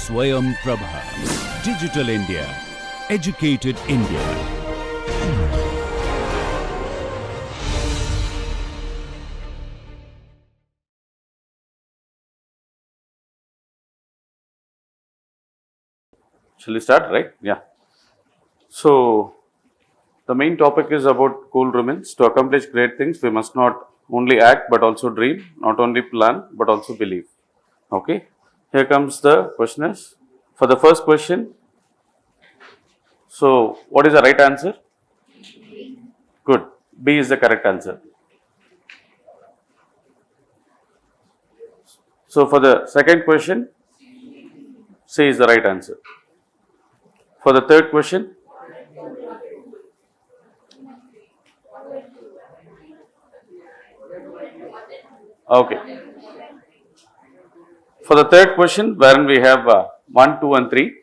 Swayam Prabha. Digital India. Educated India. Shall we start, right? Yeah. So, the main topic is about cool women. To accomplish great things, we must not only act but also dream, not only plan but also believe. Okay. Here comes the questioners. For the first question, so what is the right answer? Good. B is the correct answer. So, for the second question, C is the right answer. For the third question, okay. For the third question, wherein we have 1, 2, and 3.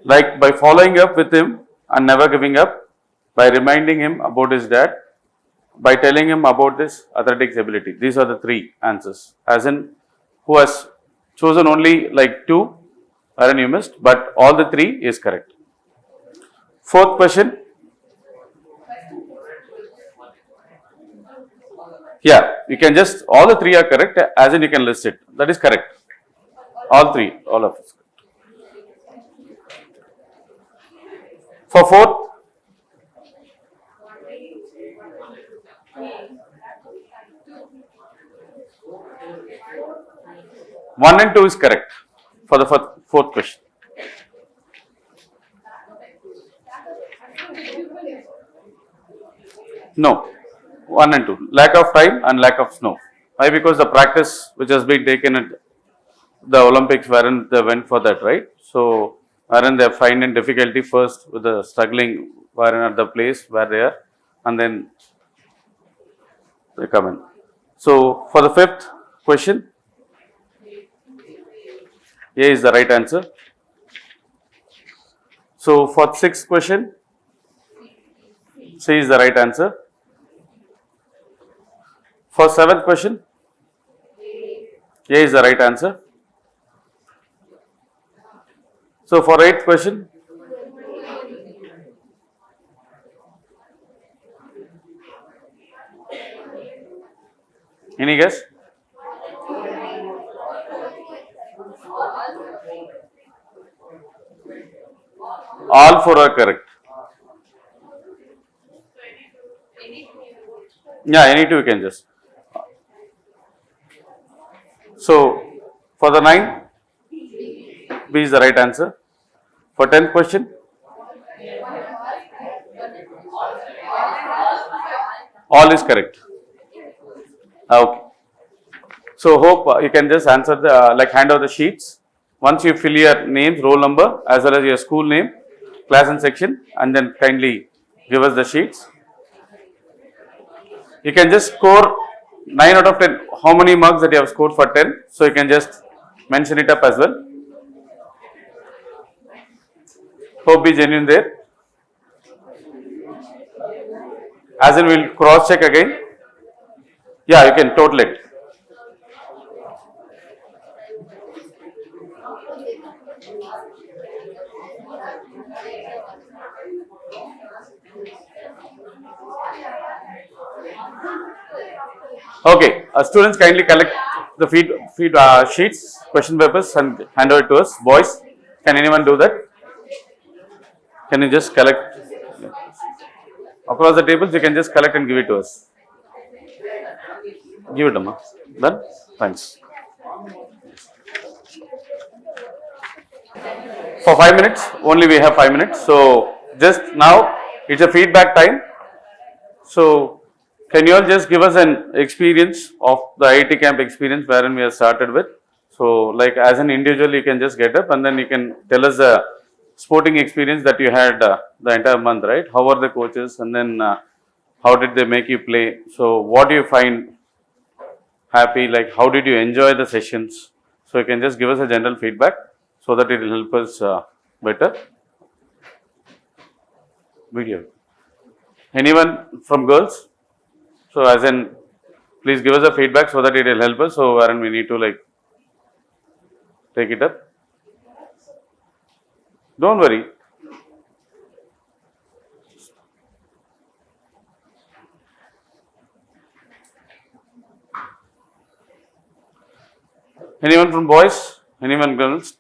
Like by following up with him and never giving up, by reminding him about his dad, by telling him about his athletics ability. These are the three answers. As in, who has chosen only like two, Aaron, you missed, but all the three is correct. Fourth question. Yeah, you can just, all the three are correct, as in you can list it. That is correct. All three, all of us. For fourth, one and two is correct for the fourth question. No, 1 and 2. Lack of time and lack of snow. Why? Because the practice which has been taken at the Olympics, wherein they went for that, right? So, wherein they find in difficulty first with the struggling, wherein at the place where they are, and then they come in. So, for the fifth question, A is the right answer. So, for sixth question, C is the right answer. For seventh question, A is the right answer. So, for eighth question, any guess? All four are correct. Yeah, any two you can just. So, for the 9, B is the right answer. For 10th question, all is correct. Okay. So, hope you can just answer the, like hand over the sheets. Once you fill your names, roll number, as well as your school name, class and section, and then kindly give us the sheets. You can just score 9 out of 10. How many marks that you have scored for 10? So, you can just mention it up as well. Hope be genuine there. As in, we'll cross check again. Yeah, you can total it. Okay, students kindly collect the feed sheets, question papers, and hand over to us. Boys, can anyone do that? Can you just collect across the tables? You can just collect and give it to us. Give it, Amma. Done? Thanks. For 5 minutes, only we have 5 minutes. So, just now, it's a feedback time. So, can you all just give us an experience of the IIT camp experience wherein we have started with? So, like as an individual, you can just get up and then you can tell us the sporting experience that you had the entire month, right? How were the coaches and then how did they make you play? So, what do you find happy? Like, how did you enjoy the sessions? So, you can just give us a general feedback so that it will help us better. Video. Anyone from girls? So, as in please give us a feedback so that it will help us. So wherein we need to like take it up. Don't worry. Anyone from boys? Anyone girls?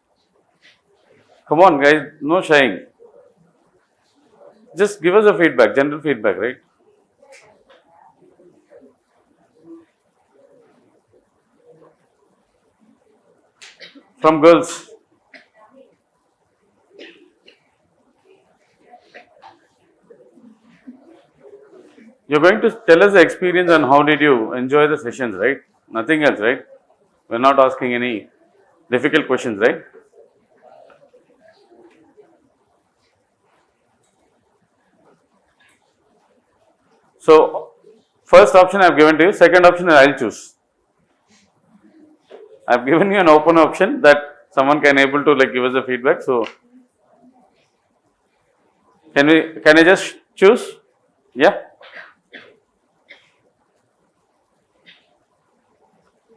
Come on guys, no shying. Just give us a feedback, general feedback, right? From girls. You're going to tell us the experience and how did you enjoy the sessions, right? Nothing else, right? We're not asking any difficult questions, right? So, first option I've given to you, second option I'll choose. I've given you an open option that someone can able to like give us a feedback. So, can I just choose? Yeah?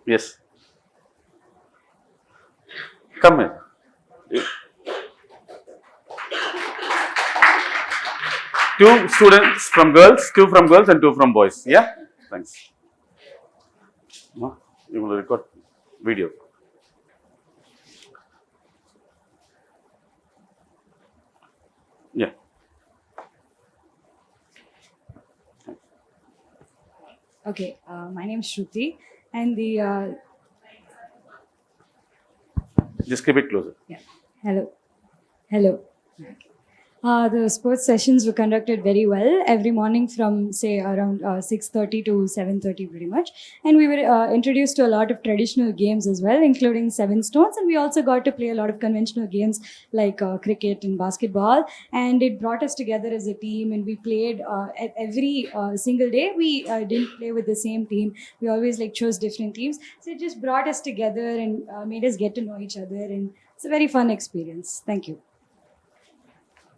Yes. Come here. Two students from girls, two from girls and two from boys. Yeah? Thanks. You will record video. Yeah. Okay, my name is Shruti, and the Just keep it closer. yeah, hello. The sports sessions were conducted very well every morning from say around 6:30 to 7:30 pretty much, and we were introduced to a lot of traditional games as well, including seven stones, and we also got to play a lot of conventional games like cricket and basketball, and it brought us together as a team, and we played every single day. We didn't play with the same team. We always like chose different teams, so it just brought us together and made us get to know each other, and it's a very fun experience. Thank you.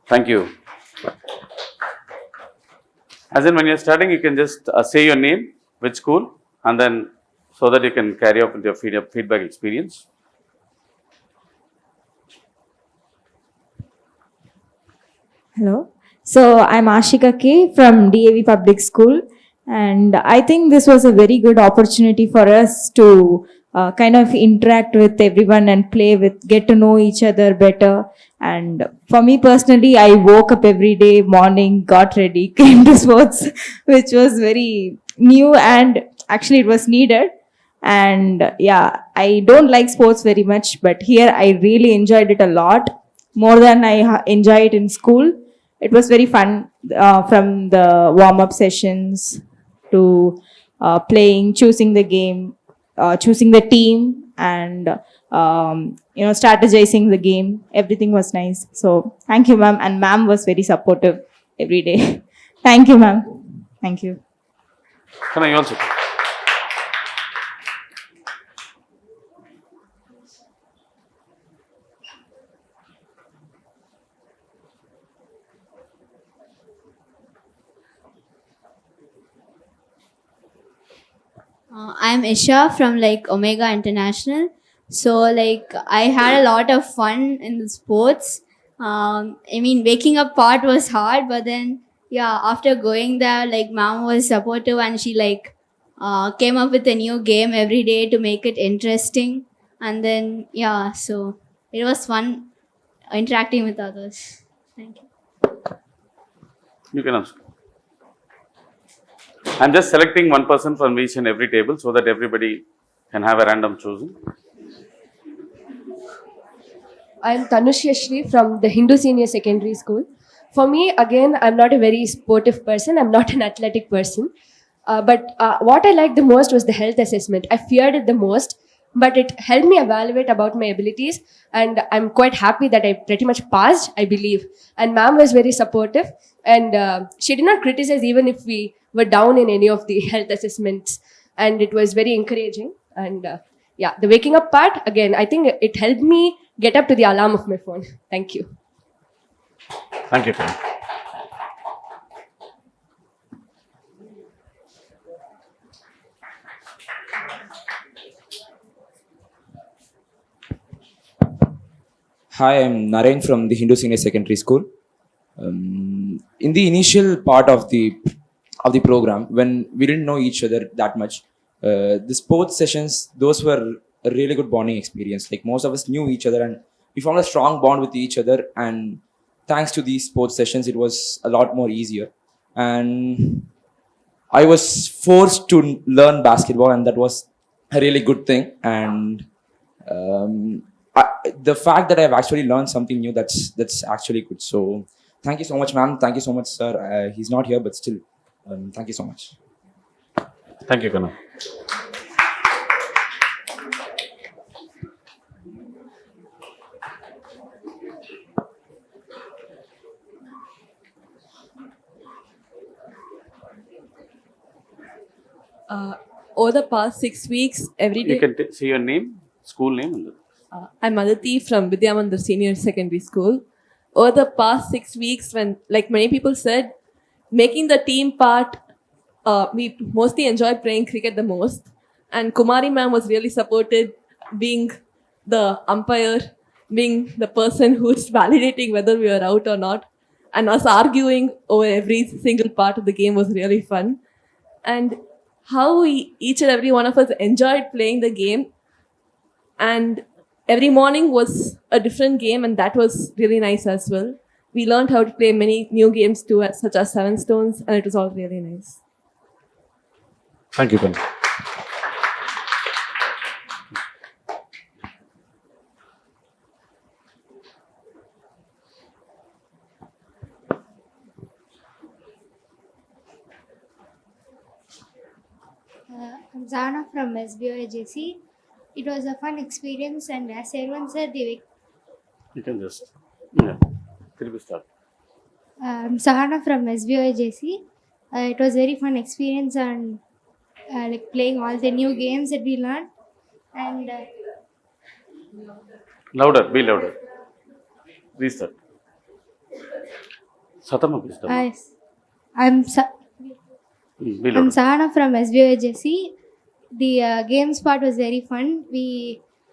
Thank you. As in, when you're starting, you can just say your name, which school, and then so that you can carry up with your feedback experience. Hello. So I'm Ashika K from DAV Public School, and I think this was a very good opportunity for us to kind of interact with everyone and get to know each other better. And for me personally, I woke up every day morning, got ready, came to sports, which was very new and actually it was needed. And yeah, I don't like sports very much, but here I really enjoyed it a lot, more than I enjoy it in school. It was very fun from the warm-up sessions to playing, choosing the game, choosing the team, and strategizing the game. Everything was nice. So thank you, ma'am. And ma'am was very supportive every day. Thank you, ma'am. Thank you. Can I also? I'm Isha from like Omega International. So like I had a lot of fun in the sports. I mean, waking up part was hard, but then yeah, after going there, like mom was supportive and she like came up with a new game every day to make it interesting. And then yeah, so it was fun interacting with others. Thank you. You can ask. I'm just selecting one person from each and every table so that everybody can have a random choosing. I'm Tanushya Shri from the Hindu Senior Secondary School. For me, again, I'm not a very sportive person. I'm not an athletic person. But what I liked the most was the health assessment. I feared it the most, but it helped me evaluate about my abilities. And I'm quite happy that I pretty much passed, I believe. And ma'am was very supportive. And she did not criticize even if we were down in any of the health assessments. And it was very encouraging. And yeah, the waking up part, again, I think it helped me get up to the alarm of my phone. Thank you. Thank you, Pam. Hi, I'm Naren from the Hindu Senior Secondary School. In the initial part of the program, when we didn't know each other that much, the sports sessions, those were a really good bonding experience. Like most of us knew each other and we formed a strong bond with each other. And thanks to these sports sessions, it was a lot more easier. And I was forced to learn basketball, and that was a really good thing. And the fact that I've actually learned something new, that's actually good. So thank you so much, ma'am. Thank you so much, sir. He's not here, but still, thank you so much. Thank you, Kana. Over the past 6 weeks, every You day. can say your name, school name. And I'm Aditi from Vidyamandir Senior Secondary School. Over the past 6 weeks, when, like many people said, making the team part, we mostly enjoyed playing cricket the most. And Kumari ma'am was really supported, being the umpire, being the person who's validating whether we were out or not. And us arguing over every single part of the game was really fun. And how each and every one of us enjoyed playing the game. And every morning was a different game, and that was really nice as well. We learned how to play many new games too, such as Seven Stones, and it was all really nice. thank you, Kana. I'm Zana from SBOJC. It was a fun experience, and as everyone said, You can just, start. I'm Sahana from SBOJC. It was very fun experience, and like playing all the new games that we learned. And Louder, be louder. Restart. Satama, please. yes, I'm Be I'm louder. Sahana from SBOJC. The games part was very fun.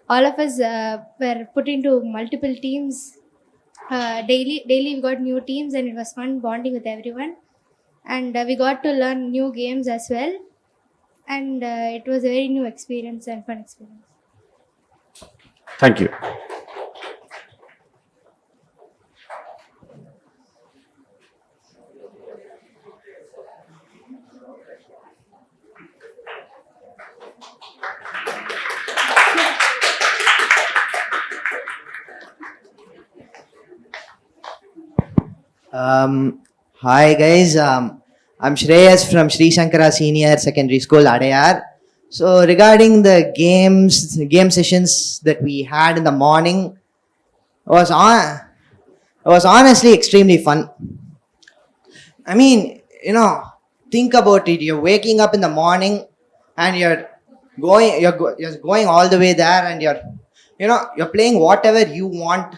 All of us were put into multiple teams. Daily we got new teams, and it was fun bonding with everyone. And we got to learn new games as well. And it was a very new experience and fun experience. Thank you. Hi guys, I'm Shreyas from Sri Shankara Senior Secondary School, Adayar. So regarding the game sessions that we had in the morning, was honestly extremely fun. I mean, think about it. You're waking up in the morning and you're going all the way there, and you're playing whatever you want.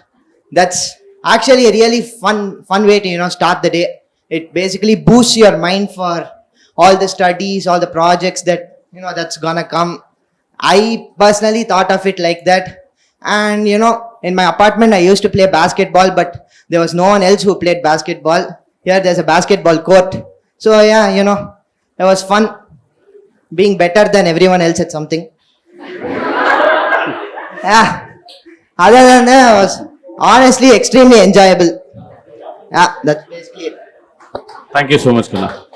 That's actually a really fun way to start the day. It basically boosts your mind for all the studies, all the projects that's gonna come. I personally thought of it like that. And in my apartment I used to play basketball, but there was no one else who played basketball. Here there's a basketball court. So yeah, it was fun being better than everyone else at something. Yeah. Other than that, it was honestly extremely enjoyable. Yeah, that's basically it. Thank you so much, Kana.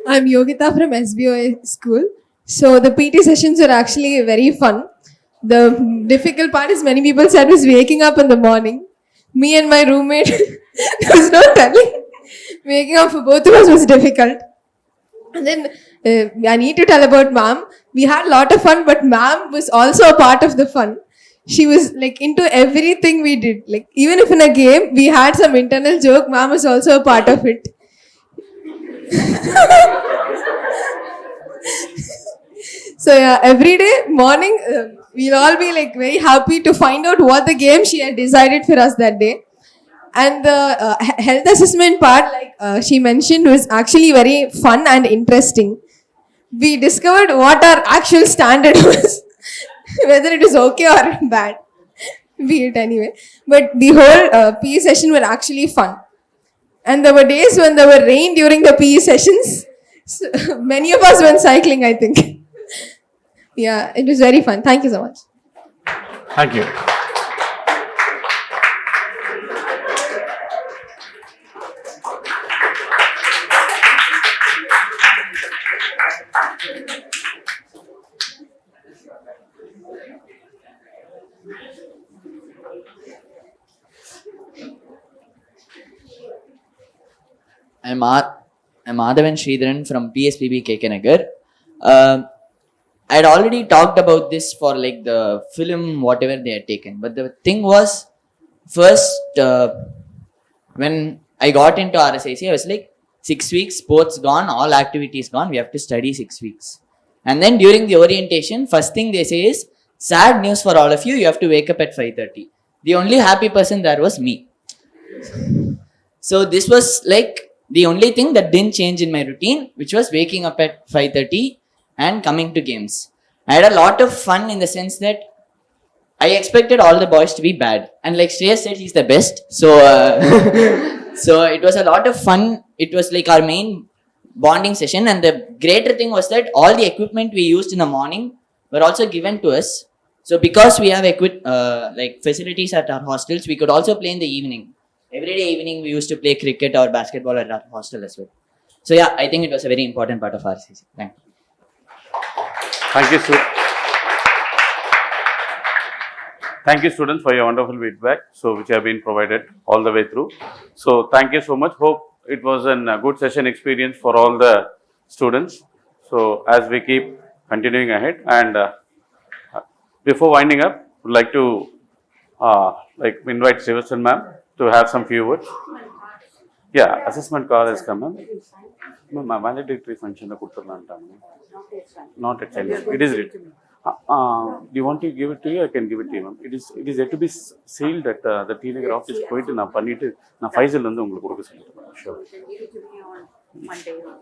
I'm Yogita from SBOA school. So the PT sessions were actually very fun. The difficult part is many people said was waking up in the morning. Me and my roommate, there was no telling. Waking up for both of us was difficult. And then I need to tell about ma'am. We had a lot of fun, but ma'am was also a part of the fun. She was like into everything we did. Like even if in a game we had some internal joke, ma'am was also a part of it. So yeah, every day morning we'll all be like very happy to find out what the game she had decided for us that day. and the health assessment part, like she mentioned, was actually very fun and interesting. We discovered what our actual standard was, whether it was okay or bad, be it anyway. But the whole PE session were actually fun. And there were days when there were rain during the PE sessions. So many of us went cycling, I think. Yeah, it was very fun. Thank you so much. Thank you. I'm Madhavan Sridharan from PSPB KK I'd already talked about this for like the film, whatever they had taken. But the thing was, first, when I got into RSIC, I was like, 6 weeks, sports gone, all activities gone, we have to study 6 weeks. And then during the orientation, first thing they say is, sad news for all of you, you have to wake up at 5:30. The only happy person there was me. So this was like the only thing that didn't change in my routine, which was waking up at 5:30 and coming to games. I had a lot of fun in the sense that I expected all the boys to be bad. And like Shreyas said, he's the best. So, so it was a lot of fun. It was like our main bonding session. And the greater thing was that all the equipment we used in the morning were also given to us. So because we have like facilities at our hostels, we could also play in the evening. Every day evening, we used to play cricket or basketball at our hostel as well. So yeah, I think it was a very important part of RCC. Thank you. Thank you, thank you, students, for your wonderful feedback, so which have been provided all the way through. So thank you so much. Hope it was a good session experience for all the students. So as we keep continuing ahead, and before winding up, would like to invite Srivasan ma'am to have some few words. Yeah, assessment card has come, ma'am. Ma'am, valedictory function not at time. It is written. Do you want to give it to you? I can give it to you, ma'am. It is yet to be sealed at the teenager office. Poitu na pannittu na Faisal landu ungalku kodukka sollirren. Sure.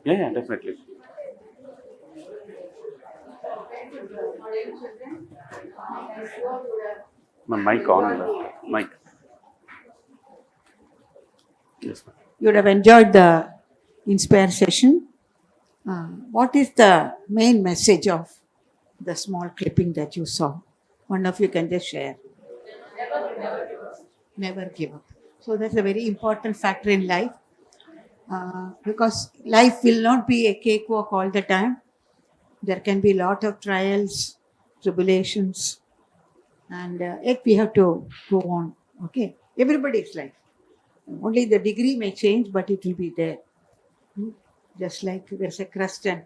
Yeah, definitely. Ma'am, mic on. Mic. Yes, ma'am. You would have enjoyed the Inspire session. What is the main message of the small clipping that you saw? One of you can just share. Never give up. So that's a very important factor in life, because life will not be a cakewalk all the time. There can be a lot of trials, tribulations, and yet we have to go on. Okay, everybody's life. Only the degree may change, but it will be there. Just like there's a crust and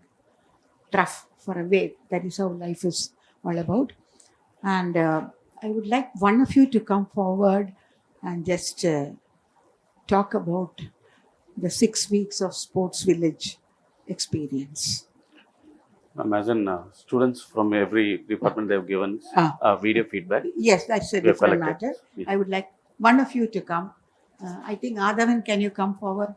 trough for a wave. That is how life is all about. And I would like one of you to come forward and just talk about the 6 weeks of Sports Village experience. As in students from every department, they have given video feedback. Yes, that's a different matter. Yes. I would like one of you to come. I think Adhavan, can you come forward?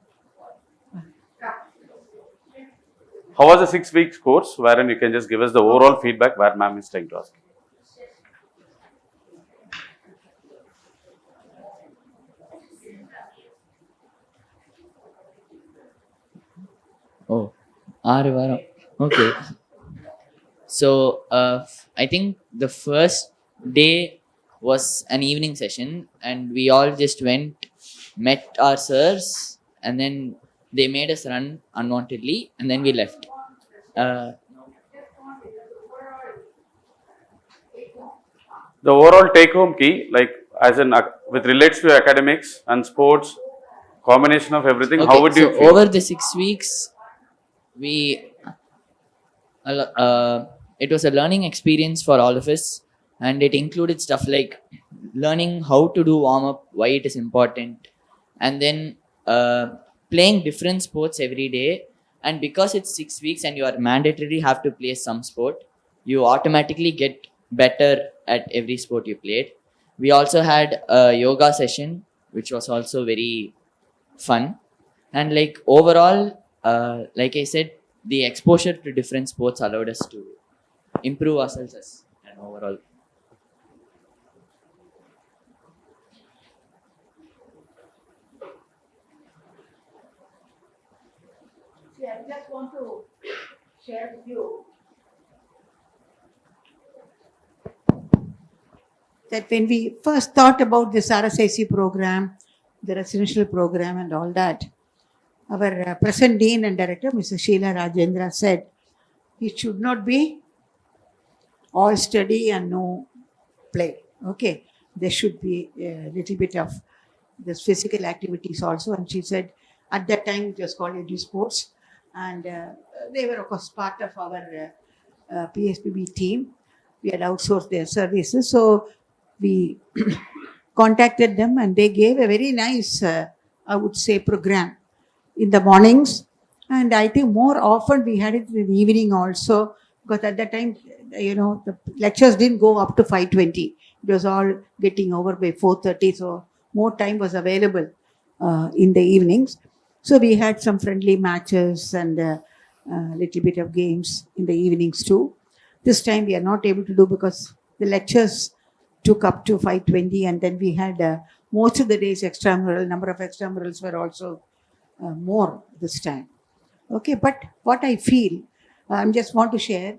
How was the 6 weeks course, wherein you can just give us the overall feedback where ma'am is trying to ask? Oh, okay. So I think the first day was an evening session, and we all just went, met our sirs, and then they made us run unwantedly, and then we left. The overall take-home key, like as in with relates to academics and sports, combination of everything, how would you feel? Over the 6 weeks, it was a learning experience for all of us, and it included stuff like learning how to do warm-up, why it is important, and then playing different sports every day. And because it's 6 weeks and you are mandatorily have to play some sport, you automatically get better at every sport you played. We also had a yoga session which was also very fun. And like overall, like I said, the exposure to different sports allowed us to improve ourselves as an overall. See, I just want to share with you that when we first thought about this RSIC program, the residential program and all that, our present Dean and Director, Mrs. Sheila Rajendra, said it should not be all study and no play. Okay, there should be a little bit of this physical activities also. And she said at that time it was called Edu Sports, and they were of course part of our PSPB team. We had outsourced their services, so we contacted them, and they gave a very nice, I would say, program in the mornings, and I think more often we had it in the evening also, because at that time, you know, the lectures didn't go up to 5:20. It was all getting over by 4:30, so more time was available in the evenings. So we had some friendly matches and a little bit of games in the evenings too. This time we are not able to do because the lectures took up to 5:20, and then we had most of the days extramural. Number of extramurals were also more this time. Okay, but what I feel, I just want to share,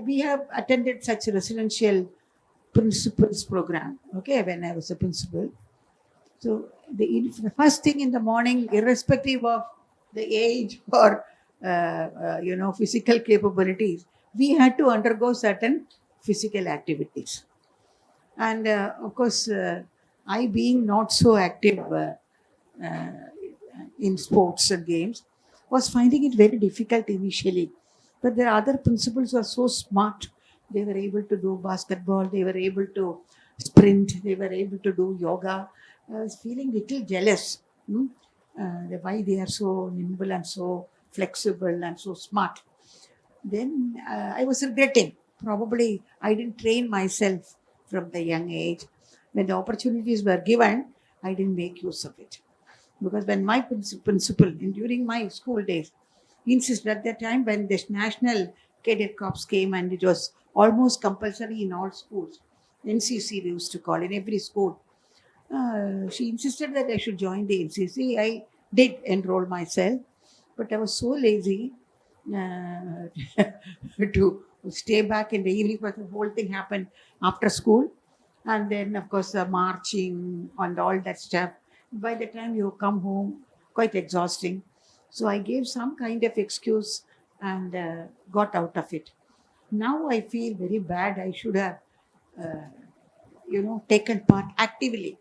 we have attended such a residential principals program, okay, when I was a principal. So the first thing in the morning, irrespective of the age or you know, physical capabilities, we had to undergo certain physical activities. And of course, I being not so active in sports and games, was finding it very difficult initially. But there are other principals who are so smart. They were able to do basketball, they were able to sprint, they were able to do yoga. I was feeling little jealous why they are so nimble and so flexible and so smart. Then I was regretting. Probably I didn't train myself from the young age. When the opportunities were given, I didn't make use of it. Because when my principal, during my school days, insisted at that time when this National Cadet Corps came and it was almost compulsory in all schools, NCC we used to call in every school. She insisted that I should join the NCC. I did enroll myself, but I was so lazy to stay back in the evening because the whole thing happened after school. And then, of course, the marching and all that stuff. By the time you come home, quite exhausting. So I gave some kind of excuse and got out of it. Now I feel very bad. I should have, you know, taken part actively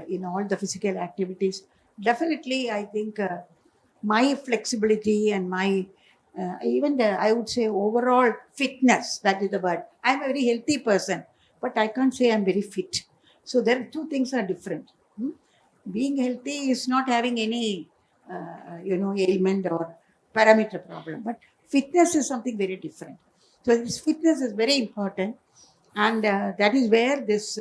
in all the physical activities. Definitely, I think my flexibility and my even the, I would say, overall fitness, that is the word. I'm a very healthy person, but I can't say I'm very fit. So there are two things are different. Being healthy is not having any, you know, ailment or parameter problem, but fitness is something very different. So this fitness is very important, and that is where this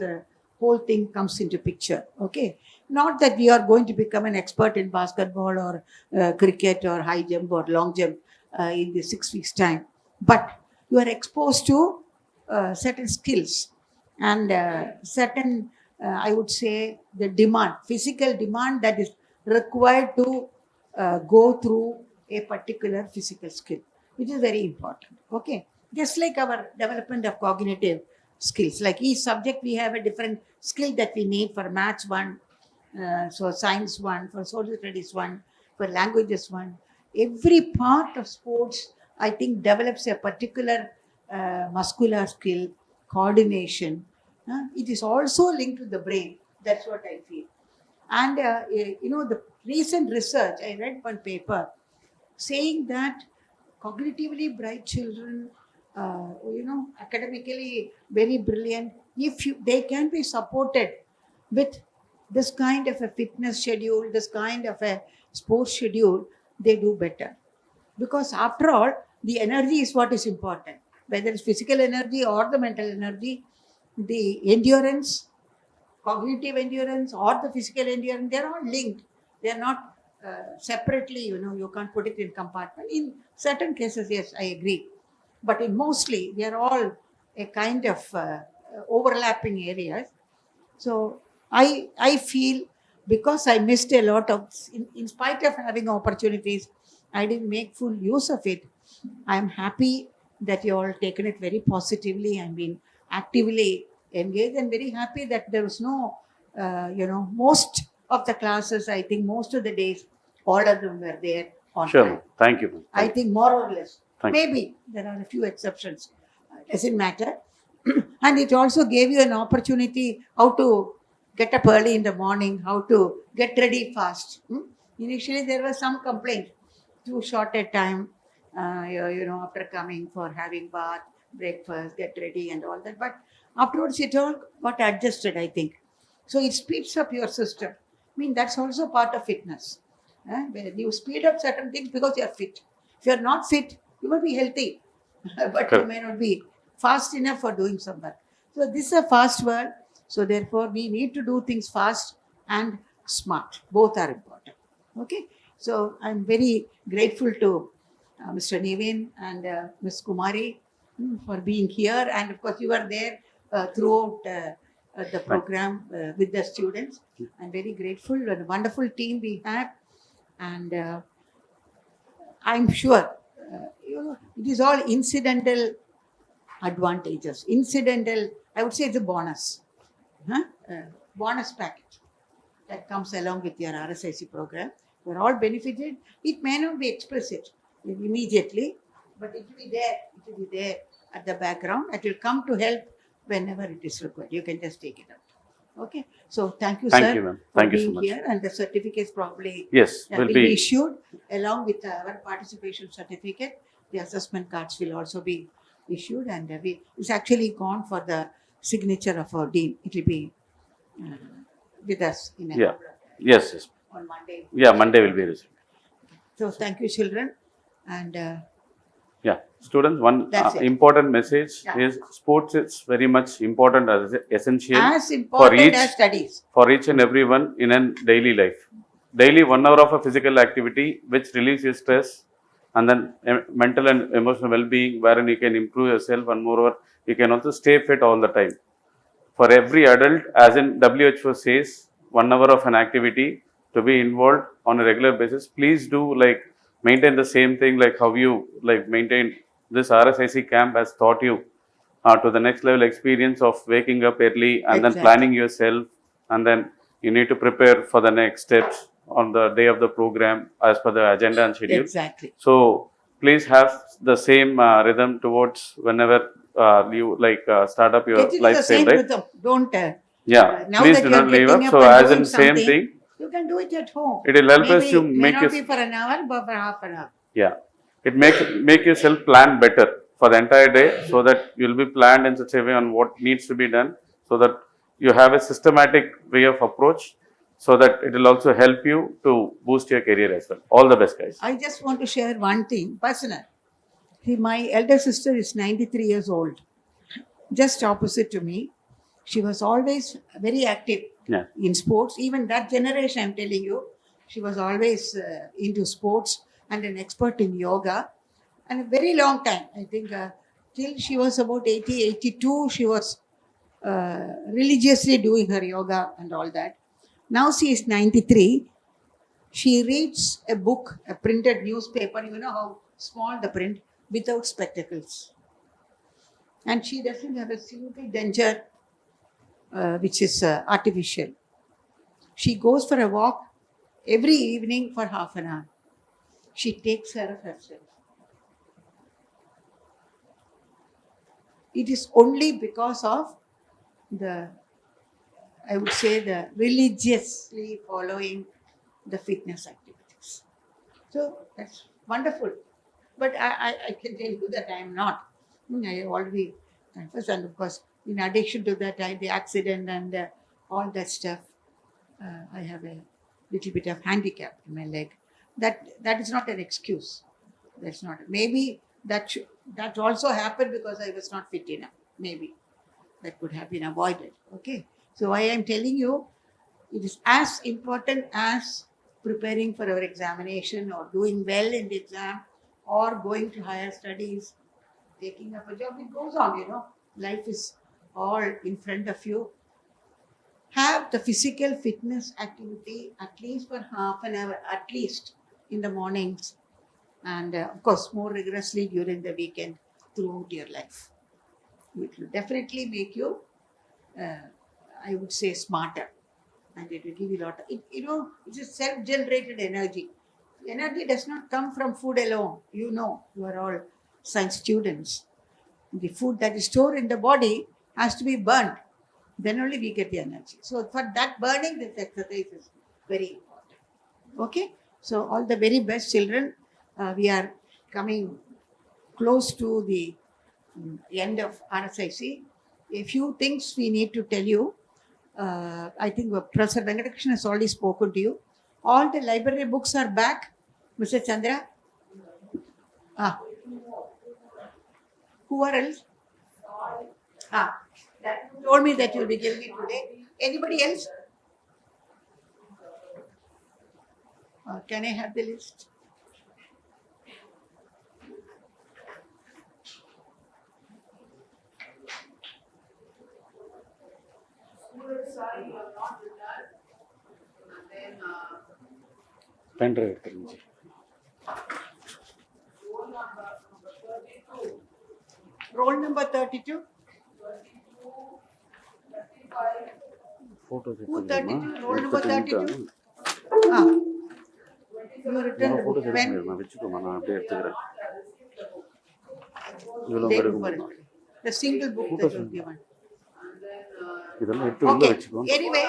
whole thing comes into picture. Okay, not that we are going to become an expert in basketball or cricket or high jump or long jump in the 6 weeks time, but you are exposed to certain skills and certain, I would say, the demand, physical demand that is required to go through a particular physical skill, which is very important. Okay, just like our development of cognitive skills, like each subject we have a different skill that we need. For maths one, so science one, for social studies one, for languages one. Every part of sports, I think, develops a particular muscular skill, coordination. It is also linked to the brain. That's what I feel. And you know, the recent research, I read one paper saying that cognitively bright children, you know, academically very brilliant, if they can be supported with this kind of a fitness schedule, this kind of a sports schedule, they do better. Because after all, the energy is what is important. Whether it's physical energy or the mental energy, the endurance cognitive endurance or the physical endurance, they're all linked. They're not separately, you can't put it in compartment. In certain cases, yes, I agree. But in mostly, they are all a kind of overlapping areas. So I feel because I missed a lot of, in spite of having opportunities, I didn't make full use of it. I'm happy that you all taken it very positively and been actively engaged, and very happy that there was no, most of the classes, I think most of the days, all of them were there on Sure. time. Thank you. Ma'am. I think more or less. Thank you. Maybe there are a few exceptions. Doesn't matter. And it also gave you an opportunity how to get up early in the morning, how to get ready fast. Initially, there was some complaint. Too short a time, after coming for having bath, breakfast, get ready and all that. But afterwards, it all got adjusted, I think. So it speeds up your system. I mean, that's also part of fitness. Where you speed up certain things because you're fit. If you're not fit, you may be healthy, but you may not be fast enough for doing some work. So this is a fast world. So therefore, we need to do things fast and smart. Both are important. Okay. So I'm very grateful to Mr. Nivin and Ms. Kumari for being here. And of course, you were there throughout the program with the students. I'm very grateful. What a wonderful team we have. And I'm sure, it is all incidental advantages. Incidental, I would say it's a bonus. Bonus package that comes along with your RSIC program. We're all benefited. It may not be explicit immediately, but it will be there. It will be there at the background. It will come to help whenever it is required. You can just take it out. Okay. So thank you, sir. Thank you, ma'am. Thank you so being much. here. And the certificates probably Yes, will will be be. issued along with our participation certificate. The assessment cards will also be issued, and it's actually gone for the signature of our dean. It will be with us in a Yeah. couple of days. Yes. On Monday. Yeah, Monday will be received. So thank you, children. And Yeah, students, one That's it. important message Yeah. is sports is very much important as essential as important each- as studies. for each and everyone in a daily life. Daily 1 hour of a physical activity which relieves your stress, and then mental and emotional well-being, wherein you can improve yourself, and moreover, you can also stay fit all the time. For every adult, as in WHO says, 1 hour of an activity to be involved on a regular basis. Please do maintain the same thing like how you maintain this RSIC camp has taught you to the next level experience of waking up early and then Exactly. planning yourself, and then you need to prepare for the next steps on the day of the program as per the agenda and schedule. Exactly. So please have the same rhythm towards whenever you start up your Get into the lifestyle, same right? rhythm. Don't. Yeah, Now please that do you're not leave getting up. up So and as in doing same something, thing, you can do it at home. it will help us to Maybe make may not you. be for an hour, but for half an hour. Yeah, it make yourself plan better for the entire day, so that you'll be planned in such a way on what needs to be done, so that you have a systematic way of approach, so that it will also help you to boost your career as well. All the best, guys. I just want to share one thing personal. See, my elder sister is 93 years old, just opposite to me. She was always very active Yeah. in sports. Even that generation, I'm telling you, she was always into sports and an expert in yoga. And a very long time, I think, till she was about 80, 82, she was religiously doing her yoga and all that. Now she is 93. She reads a book, a printed newspaper, you know how small the print, without spectacles. And she doesn't have a single denture which is artificial. She goes for a walk every evening for half an hour. She takes care of herself. It is only because of the, I would say, the religiously following the fitness activities. So that's wonderful. But I can tell you that I am not. I already confess, and of course, in addition to that, the accident and all that stuff, I have a little bit of handicap in my leg. That is not an excuse. That's not. Maybe that also happened because I was not fit enough. Maybe that could have been avoided. Okay. So why I'm telling you, it is as important as preparing for our examination or doing well in the exam or going to higher studies, taking up a job. It goes on, you know. Life is all in front of you. Have the physical fitness activity at least for half an hour, at least in the mornings, and of course more rigorously during the weekend throughout your life. It will definitely make you, I would say, smarter, and it will give you a lot of, it's a self-generated energy. Energy does not come from food alone. You know, you are all science students. The food that is stored in the body has to be burnt. Then only we get the energy. So for that burning, this exercise is very important. Okay? So all the very best, children. We are coming close to the end of RSIC. A few things we need to tell you. I think Professor Venkatakrishnan has already spoken to you. All the library books are back. Mr. Chandra? Who are else? That you told me that you will be giving it today. Anybody else? Can I have the list? Sorry, you are not with us. And then Pen drive எடுத்துருங்க. roll number 32. Photos Who எடுத்துருங்கம்மா. 32? Roll number 32. You returned the photos book. Pen. எடுத்துருங்கம்மா. வச்சுக்கோமா, நான் அப்படியே எடுத்துக்கிறேன். இவ்வளோ Take எடுக்க for முடியுமா? it. The single book that you have given. இதெல்லாம் எடுத்து உள்ள Okay. வச்சுக்கோ. Anyway,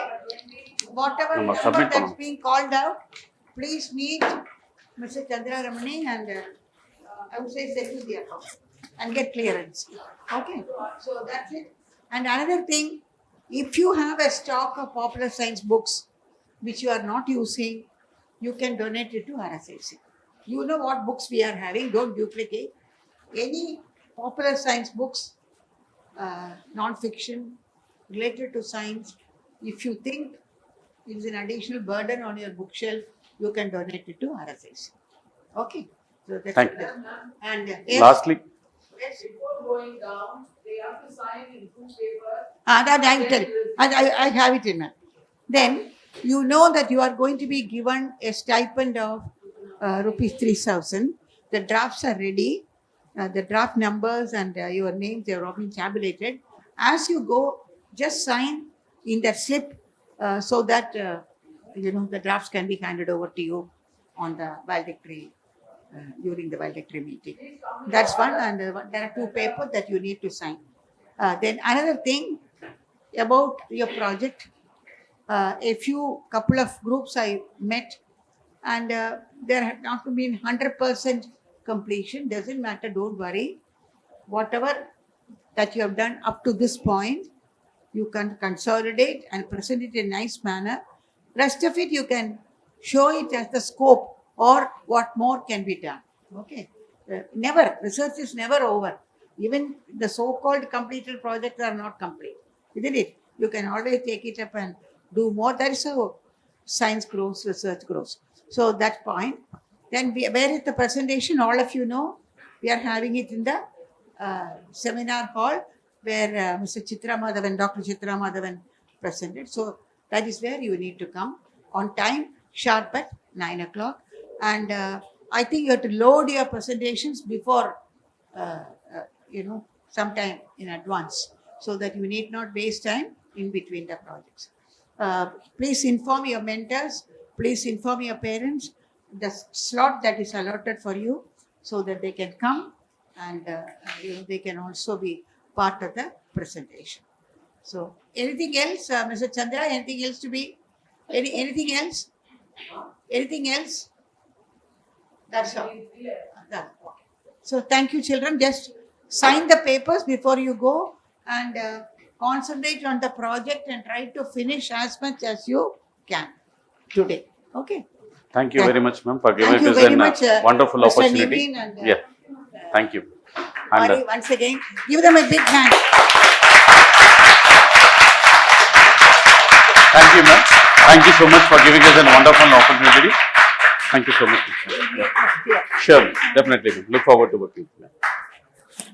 whatever நம்ம number submit that's பண்ணணும். being called out, please meet Mr. Chandra Ramani and I would say settle the account and get clearance. Okay. So that's it. And another thing, if you have a stock of popular science books which you are not using, you can donate it to RSIC. You know what books we are having, don't duplicate. Any popular science books, non-fiction, related to science, if you think it is an additional burden on your bookshelf, you can donate it to RSIC. Okay. So that's Thank it. you. And Lastly, yes. Before going down, they have to sign in 2 papers. That I will tell. I have it in mind. Then you know that you are going to be given a stipend of rupees 3,000. The drafts are ready. The draft numbers and your names, they are all been tabulated. As you go, just sign in that slip so that the drafts can be handed over to you on the valedictory during the valedictory meeting. That's one, and there are 2 papers that you need to sign. Then another thing about your project, a couple of groups I met, and there had not been 100% completion. Doesn't matter, don't worry. Whatever that you have done up to this point, you can consolidate and present it in a nice manner. Rest of it, you can show it as the scope or what more can be done. Okay. Research is never over. Even the so-called completed projects are not complete, isn't it? You can always take it up and do more. That is how science grows, research grows. So that point. Then where is the presentation? All of you know, we are having it in the seminar hall where Mr. Chitra Madhavan, Dr. Chitra Madhavan presented. So that is where you need to come on time, sharp at 9 o'clock. And I think you have to load your presentations before, sometime in advance, so that you need not waste time in between the projects. Please inform your mentors, please inform your parents the slot that is allotted for you so that they can come and they can also be part of the presentation. So anything else, Mr. Chandra, anything else to be, anything else? Anything else? That's all. Done. So thank you, children. Just sign the papers before you go and concentrate on the project and try to finish as much as you can today. Okay. thank you very much, ma'am, for giving Thank you us very a much, wonderful Mr. opportunity. Naveen and, Yeah, thank you. And Mari, once again, give them a big hand. Thank you so much for giving us a wonderful opportunity. Thank you so much. Yeah. Sure, definitely. Look forward to working with you.